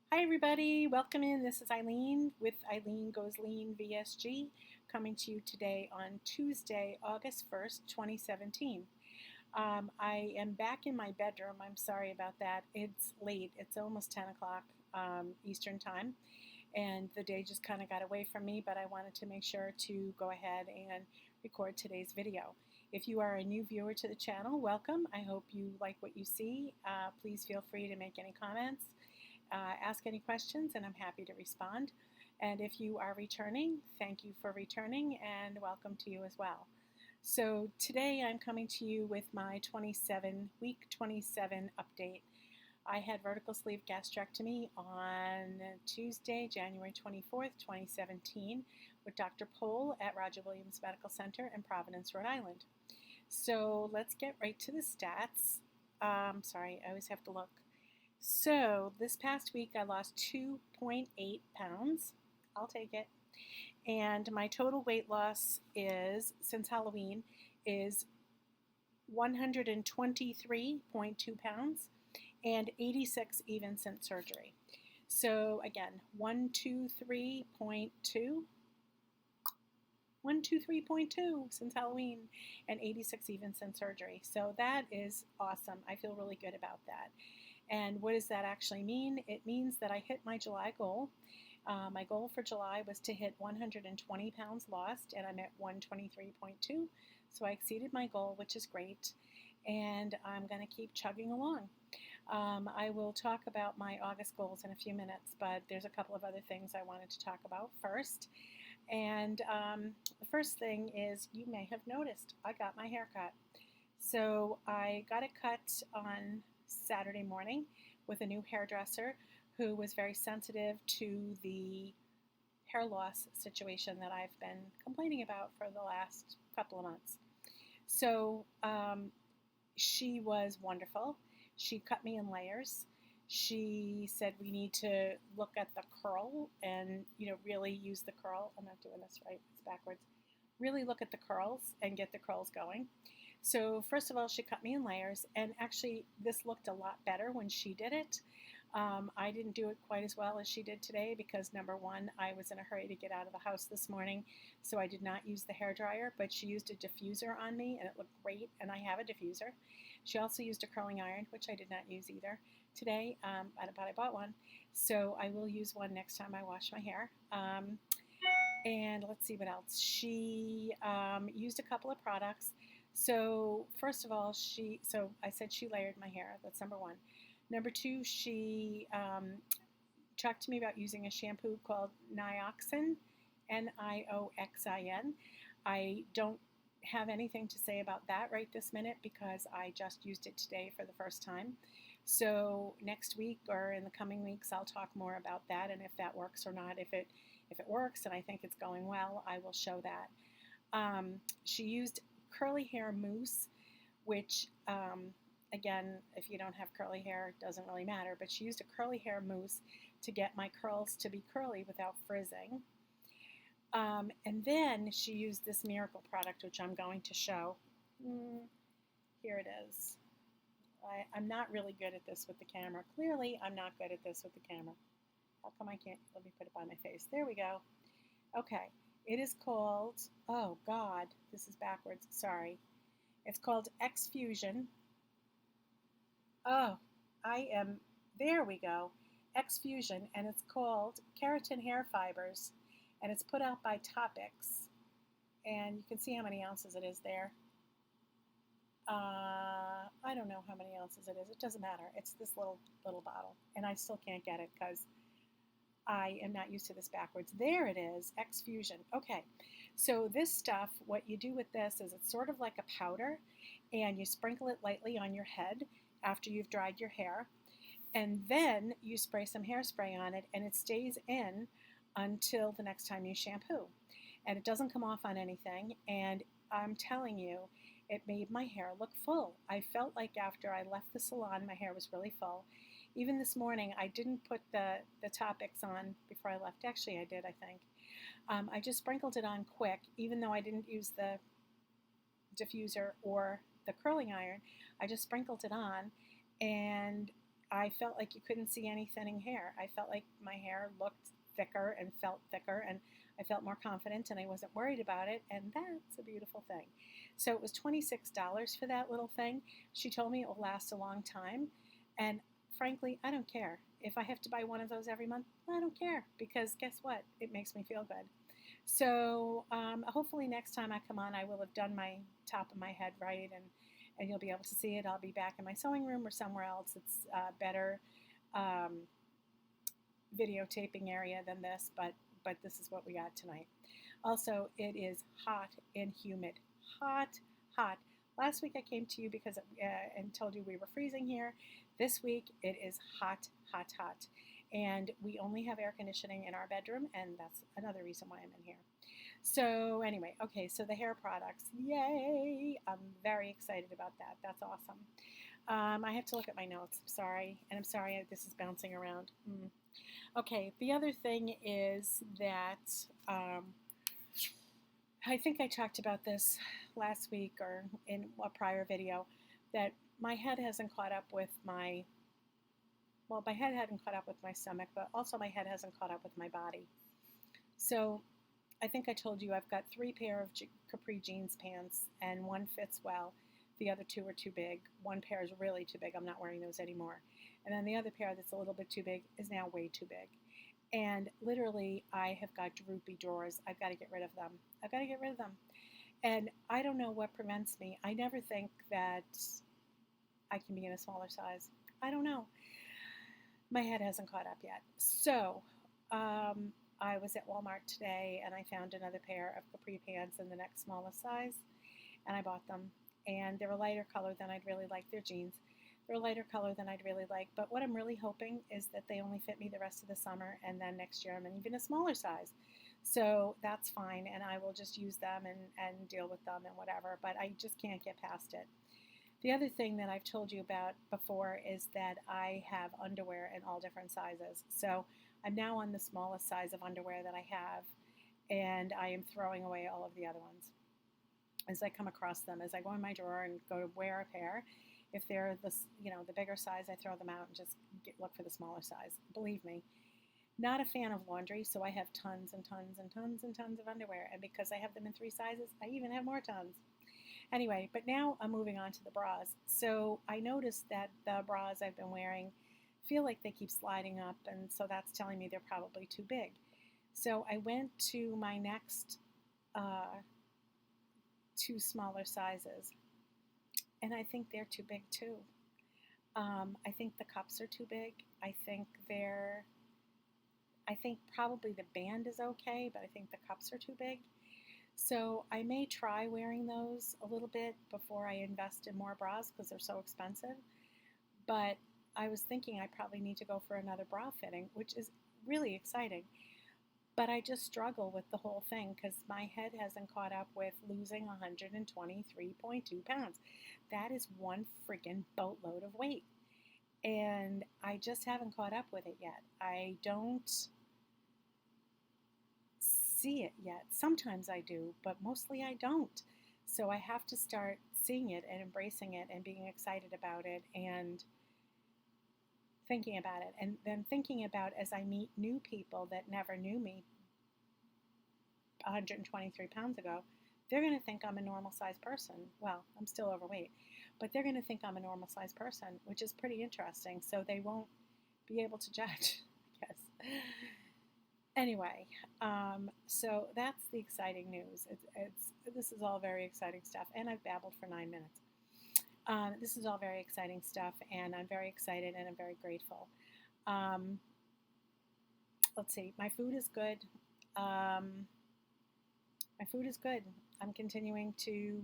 Hi everybody, welcome in. This is Eileen with EileenGoesLean-VSG coming to you today on Tuesday, August 1st, 2017. I am back in my bedroom. I'm sorry about that. It's late. It's almost 10 o'clock Eastern Time, and the day just kind of got away from me, but I wanted to make sure to go ahead and record today's video. If you are a new viewer to the channel, welcome. I hope you like what you see. Please feel free to make any comments. Ask any questions, and I'm happy to respond. And if you are returning, thank you for returning, and welcome to you as well. So today I'm coming to you with my week 27 update. I had vertical sleeve gastrectomy on Tuesday, January 24th, 2017, with Dr. Pohl at Roger Williams Medical Center in Providence, Rhode Island. So let's get right to the stats. Sorry, I always have to look. So this past week I lost 2.8 pounds. I'll take it. And my total weight loss is, since Halloween, is 123.2 pounds and 86 even since surgery. So again, 123.2 since Halloween and 86 even since surgery. So that is awesome. I feel really good about that. And what does that actually mean? It means that I hit my July goal. My goal for July was to hit 120 pounds lost, and I'm at 123.2. So I exceeded my goal, which is great. And I'm going to keep chugging along. I will talk about my August goals in a few minutes, but there's a couple of other things I wanted to talk about first. And the first thing is, you may have noticed, I got my hair cut. So I got it cut on Saturday morning with a new hairdresser who was very sensitive to the hair loss situation that I've been complaining about for the last couple of months. So she was wonderful. She cut me in layers. She said we need to look at the curl and, really use the curl. I'm not doing this right, it's backwards. Really look at the curls and get the curls going. So first of all, she cut me in layers, and actually this looked a lot better when she did it. I didn't do it quite as well as she did today because, number one, I was in a hurry to get out of the house this morning, so I did not use the hairdryer, but she used a diffuser on me, and it looked great, and I have a diffuser. She also used a curling iron, which I did not use either today, but I bought one, so I will use one next time I wash my hair. And let's see what else. She used a couple of products. So first of all, I said she layered my hair. That's number one. Number two, she talked to me about using a shampoo called Nioxin, Nioxin. I don't have anything to say about that right this minute because I just used it today for the first time. So next week or in the coming weeks, I'll talk more about that and if that works or not. If it works and I think it's going well, I will show that. She used curly hair mousse, which, again, if you don't have curly hair, it doesn't really matter, but she used a curly hair mousse to get my curls to be curly without frizzing. And then she used this miracle product, which I'm going to show. Here it is. I'm not really good at this with the camera. Clearly, I'm not good at this with the camera. How come I can't? Let me put it by my face. There we go. Okay. It is called, oh God, this is backwards, sorry. It's called X-Fusion. Oh, there we go. X-Fusion, and it's called Keratin Hair Fibers, and it's put out by Topics. And you can see how many ounces it is there. I don't know how many ounces it is. It doesn't matter. It's this little bottle, and I still can't get it because I am not used to this backwards. There it is, X-Fusion. Okay, so this stuff, what you do with this is it's sort of like a powder, and you sprinkle it lightly on your head after you've dried your hair, and then you spray some hairspray on it, and it stays in until the next time you shampoo. And it doesn't come off on anything, and I'm telling you, it made my hair look full. I felt like after I left the salon, my hair was really full. Even this morning, I didn't put the Topics on before I left. Actually, I did, I think. I just sprinkled it on quick, even though I didn't use the diffuser or the curling iron. I just sprinkled it on, and I felt like you couldn't see any thinning hair. I felt like my hair looked thicker and felt thicker, and I felt more confident, and I wasn't worried about it, and that's a beautiful thing. So it was $26 for that little thing. She told me it will last a long time, and frankly, I don't care. If I have to buy one of those every month, I don't care, because guess what? It makes me feel good. So hopefully next time I come on, I will have done my top of my head right, and you'll be able to see it. I'll be back in my sewing room or somewhere else. It's better um, videotaping area than this, but this is what we got tonight. Also, it is hot and humid. Hot, hot. Last week I came to you because and told you we were freezing here. This week it is hot, hot, hot. And we only have air conditioning in our bedroom, and that's another reason why I'm in here. So anyway, okay, so the hair products, yay! I'm very excited about that. That's awesome. I have to look at my notes. I'm sorry, and I'm sorry this is bouncing around. Okay, the other thing is that I think I talked about this last week or in a prior video, that my head hasn't caught up with my head hadn't caught up with my stomach, but also my head hasn't caught up with my body. So I think I told you I've got 3 pair of capri jeans pants, and one fits well. The other 2 are too big. One pair is really too big. I'm not wearing those anymore. And then the other pair that's a little bit too big is now way too big. And literally, I have got droopy drawers. I've got to get rid of them. I've got to get rid of them. And I don't know what prevents me. I never think that I can be in a smaller size. I don't know. My head hasn't caught up yet. So I was at Walmart today, and I found another pair of capri pants in the next smallest size, and I bought them. And they're a lighter color than I'd really like. They're jeans. They're a lighter color than I'd really like. But what I'm really hoping is that they only fit me the rest of the summer, and then next year I'm in even a smaller size. So that's fine, and I will just use them and deal with them and whatever. But I just can't get past it. The other thing that I've told you about before is that I have underwear in all different sizes. So I'm now on the smallest size of underwear that I have, and I am throwing away all of the other ones as I come across them. As I go in my drawer and go to wear a pair, if they're the bigger size, I throw them out and just look for the smaller size. Believe me, not a fan of laundry, so I have tons and tons and tons and tons of underwear, and because I have them in 3 sizes, I even have more tons. Anyway, but now I'm moving on to the bras. So I noticed that the bras I've been wearing feel like they keep sliding up, and so that's telling me they're probably too big. So I went to my next 2 smaller sizes, and I think they're too big too. I think the cups are too big. I think probably the band is okay, but I think the cups are too big. So I may try wearing those a little bit before I invest in more bras because they're so expensive. But I was thinking I probably need to go for another bra fitting, which is really exciting. But I just struggle with the whole thing because my head hasn't caught up with losing 123.2 pounds. That is one freaking boatload of weight. And I just haven't caught up with it yet. I don't see it yet. Sometimes I do, but mostly I don't. So I have to start seeing it and embracing it and being excited about it and thinking about it. And then thinking about as I meet new people that never knew me 123 pounds ago, they're going to think I'm a normal sized person. Well, I'm still overweight, but they're going to think I'm a normal sized person, which is pretty interesting. So they won't be able to judge, I guess. Anyway, so that's the exciting news. This is all very exciting stuff, and I've babbled for 9 minutes. This is all very exciting stuff, and I'm very excited, and I'm very grateful. Let's see. My food is good. My food is good. I'm continuing to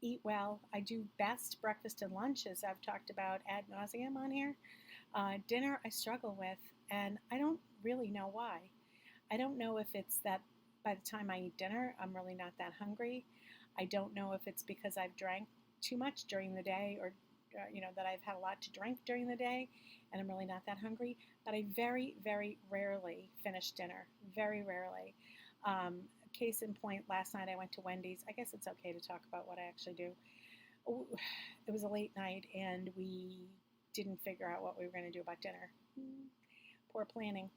eat well. I do best breakfast and lunch, as I've talked about ad nauseum on here. Dinner I struggle with, and I don't really know why. I don't know if it's that by the time I eat dinner, I'm really not that hungry. I don't know if it's because I've drank too much during the day or, that I've had a lot to drink during the day and I'm really not that hungry. But I very, very rarely finish dinner. Very rarely. Case in point, last night I went to Wendy's. I guess it's okay to talk about what I actually do. It was a late night and we didn't figure out what we were going to do about dinner. Poor planning.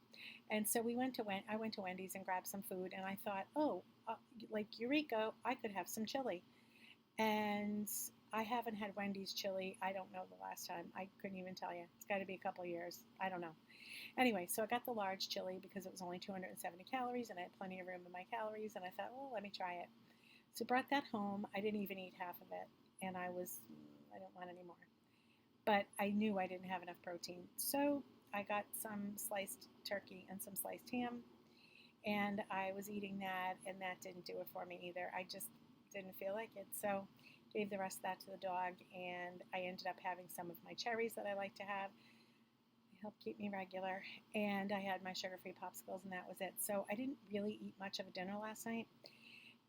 And so I went to Wendy's and grabbed some food, and I thought, oh, like Eureka, I could have some chili. And I haven't had Wendy's chili. I don't know the last time. I couldn't even tell you. It's got to be a couple of years. I don't know. Anyway, so I got the large chili because it was only 270 calories and I had plenty of room in my calories. And I thought, well, let me try it. So brought that home. I didn't even eat half of it. And I don't want any more. But I knew I didn't have enough protein. So I got some sliced turkey and some sliced ham. And I was eating that, and that didn't do it for me either. I just didn't feel like it. So gave the rest of that to the dog, and I ended up having some of my cherries that I like to have. They help keep me regular. And I had my sugar-free popsicles, and that was it. So I didn't really eat much of a dinner last night.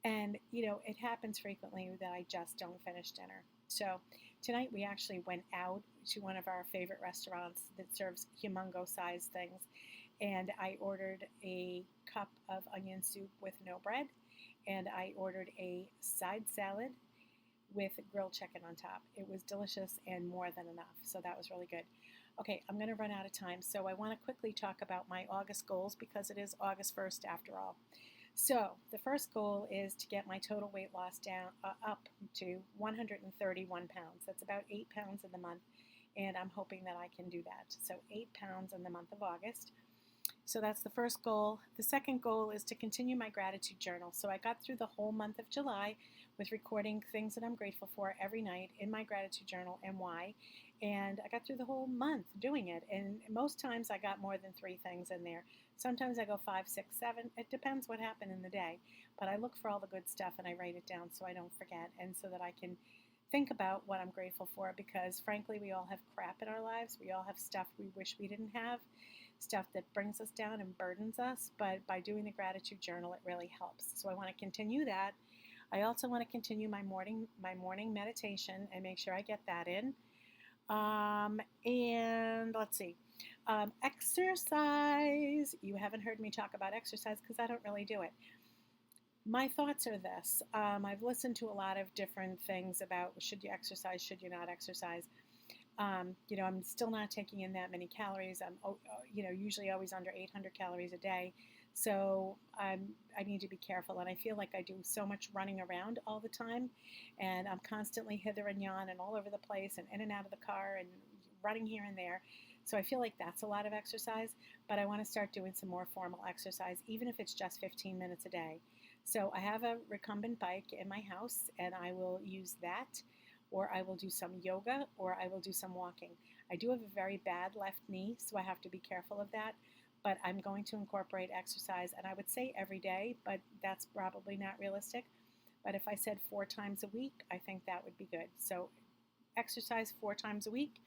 And, it happens frequently that I just don't finish dinner. So tonight we actually went out to one of our favorite restaurants that serves humongous-sized things. And I ordered a cup of onion soup with no bread. And I ordered a side salad with grilled chicken on top. It was delicious and more than enough. So that was really good. Okay, I'm going to run out of time. So I want to quickly talk about my August goals because it is August 1st after all. So the first goal is to get my total weight loss down up to 131 pounds. That's about 8 pounds in the month, and I'm hoping that I can do that. So 8 pounds in the month of August. So that's the first goal. The second goal is to continue my gratitude journal. So I got through the whole month of July with recording things that I'm grateful for every night in my gratitude journal and why. And I got through the whole month doing it. And most times I got more than 3 things in there. Sometimes I go 5, 6, 7. It depends what happened in the day. But I look for all the good stuff and I write it down so I don't forget and so that I can think about what I'm grateful for, because frankly, we all have crap in our lives. We all have stuff we wish we didn't have, stuff that brings us down and burdens us. But by doing the gratitude journal, it really helps. So I want to continue that. I also want to continue my morning meditation and make sure I get that in. And let's see. Exercise. You haven't heard me talk about exercise because I don't really do it. My thoughts are this. I've listened to a lot of different things about should you exercise, should you not exercise. I'm still not taking in that many calories. I'm, usually always under 800 calories a day. So I need to be careful. And I feel like I do so much running around all the time. And I'm constantly hither and yon and all over the place and in and out of the car and running here and there. So I feel like that's a lot of exercise. But I want to start doing some more formal exercise, even if it's just 15 minutes a day. So I have a recumbent bike in my house, and I will use that, or I will do some yoga, or I will do some walking. I do have a very bad left knee, so I have to be careful of that, but I'm going to incorporate exercise, and I would say every day, but that's probably not realistic. But if I said 4 times a week, I think that would be good. So exercise 4 times a week.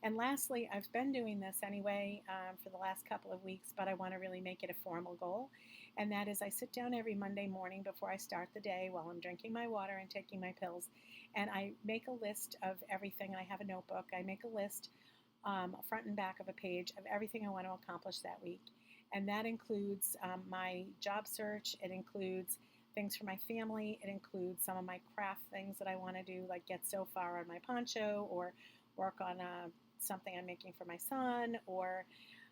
And lastly, I've been doing this anyway for the last couple of weeks, but I want to really make it a formal goal. And that is I sit down every Monday morning before I start the day while I'm drinking my water and taking my pills. And I make a list of everything. I have a notebook. I make a list, front and back of a page, of everything I want to accomplish that week. And that includes my job search. It includes things for my family. It includes some of my craft things that I want to do, like get so far on my poncho, or work on something I'm making for my son, or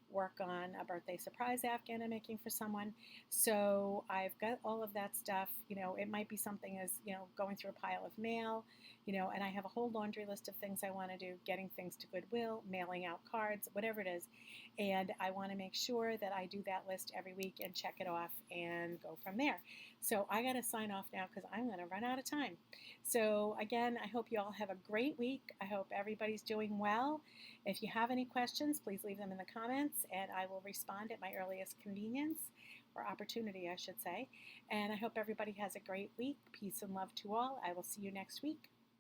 work on a birthday surprise afghan I'm making for someone. So I've got all of that stuff. It might be something as, going through a pile of mail, and I have a whole laundry list of things I want to do, getting things to Goodwill, mailing out cards, whatever it is. And I want to make sure that I do that list every week and check it off and go from there. So I got to sign off now because I'm going to run out of time. So again, I hope you all have a great week. I hope everybody's doing well. If you have any questions, please leave them in the comments and I will respond at my earliest convenience, or opportunity, I should say. And I hope everybody has a great week. Peace and love to all. I will see you next week.